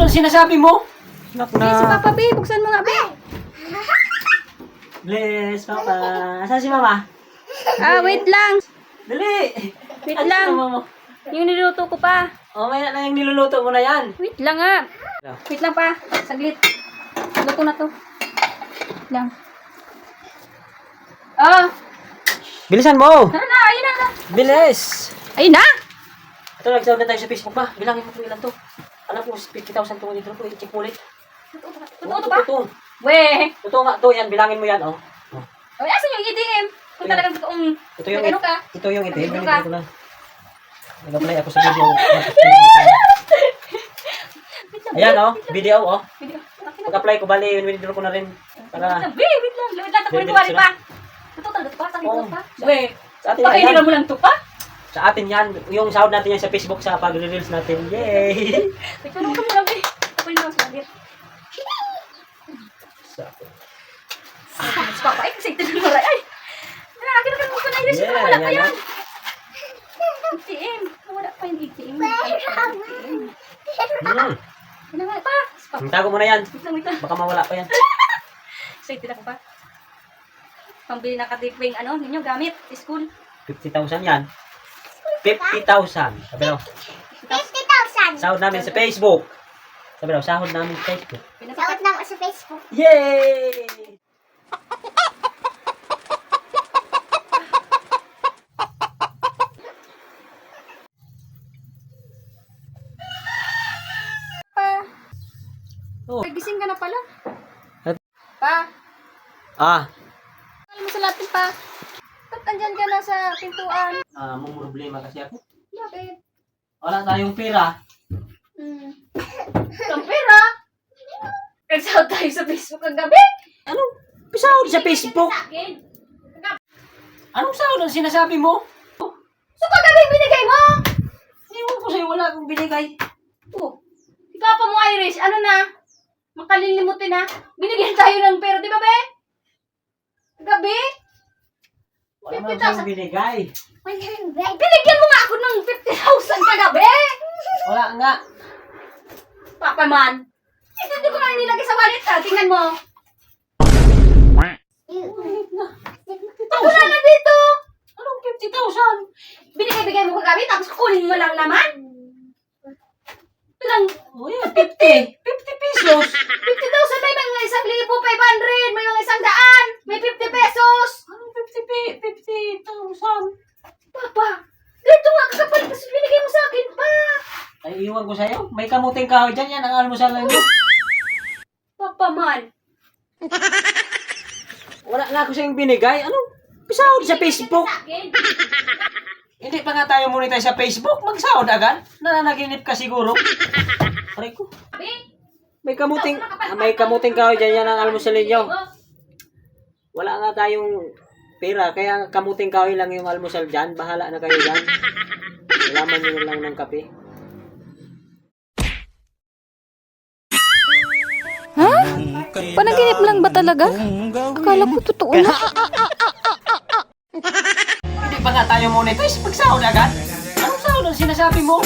ang sinasabi mo? Nak Si na. Papa, be. Buksan mo nga, be. Bless, Papa. Asan si Mama? Wait lang. Dali. Wait Asan lang. si Mama? Yung niluto ko pa. Oh, may na yung niluluto mo na yan. Wait lang nga. Wait lang pa. Saglit. Luto na to. Wait lang. Bilisan mo. Tara na. Ayun na. Bilis. Ayun na. Ito, nag-sound na tayo sa Facebook ba? Bilangin mo kung ilan to. Alam ko, 50,000 to dito ko. I-check ulit. Totoo to ba? Totoo. Weh. Totoo nga to. Yan, bilangin mo yan, oh. Ay, asan yung ATM? Kung talagang totoong Ito yung nag-ano ka? Ito yung ito. Nag-ano ka? Nag-apply ako sa video. Ayan, oh. Video, oh. Pag-apply ko, bali, withdraw ko na rin. Para... Wait lang. Wait lang. Tapunin ko wali pa. Totoo talaga to pa? Sabi ko pa? Weh. Sa atin yan. Pakihira mo lang to pa? Sa atin yan. Yung sahod natin yan sa Facebook sa pag-reels natin. Yay! Wait lang. Ito mo lang, weh. Tapunin mo lang sa bagay. Si Papa, ay, kasi ito na ay. Akin na mo pa na ilis. Wala pa yan. ATM. Wala pa yung ATM. Wala pa. Si Papa. Tago mo na yan. Wait lang. Baka mawala pa yan. Excited ako pa. Pambili na katiping ano ninyo gamit sa school. 50,000 yan. 50,000. Sabi daw. 50,000. Sahod namin sa Facebook. Sabi daw, sahod namin sa Facebook. Sahod naman sa Facebook. Yay! Pa. Oh. Ay, gising ka na pala. At- Pa. Ah. Alam mo sa latin pa. Ba't andyan ka na sa pintuan? May problema kasi ako. Bakit? Wala tayong pera. Ang pera. Nagsahod tayo sa Facebook kagabi. Anong sahod sa Facebook? Sa akin. Anong sahod ang sinasabi mo? So kagabi binigay mo? Ewan ko sa'yo, wala akong binigay. Oh. Ikaw pa mo Irish. Ano na? Makalilimutin na. Binigyan tayo ng pera, di ba be? Kagabi? Wala man 50,000. akong binigay. 100. Binigyan mo nga ako ng 50,000 kagabi. Wala nga. Papa man. Hindi ko nga nilagay sa wallet ha. Tingnan mo. Ako na na dito. Anong 50,000? Binigay mo kagabi tapos kukunin mo lang naman. Ito lang. Oh, yeah, 50. 50 pesos. 50,000 may mga 1,500. May mga 100. May 50 pesos. Anong 50,000? Papa. Dito nga kakapal kasi binigay mo sa akin pa. Ay, iwan ko sa'yo. May kamuting kahoy dyan. Yan ang almusal lang yun. Papa man. Wala nga ako sa'yong binigay. Anong sahod sa Facebook? Sa akin. Hindi pa nga tayo monetize sa Facebook. Magsahod agad. Nananaginip ka siguro. Aray ko. Be. May kamuting kahoy dyan. Yan ang almusal ninyo. Wala nga tayong pera. Kaya kamuting kahoy lang yung almusal dyan. Bahala na kayo dyan. Alaman nyo lang ng kape. Panaginip lang ba talaga? Akala ko totoo na. Hindi pa nga tayo monetize. Magsahod agad. Anong sahod ang sinasabi mo?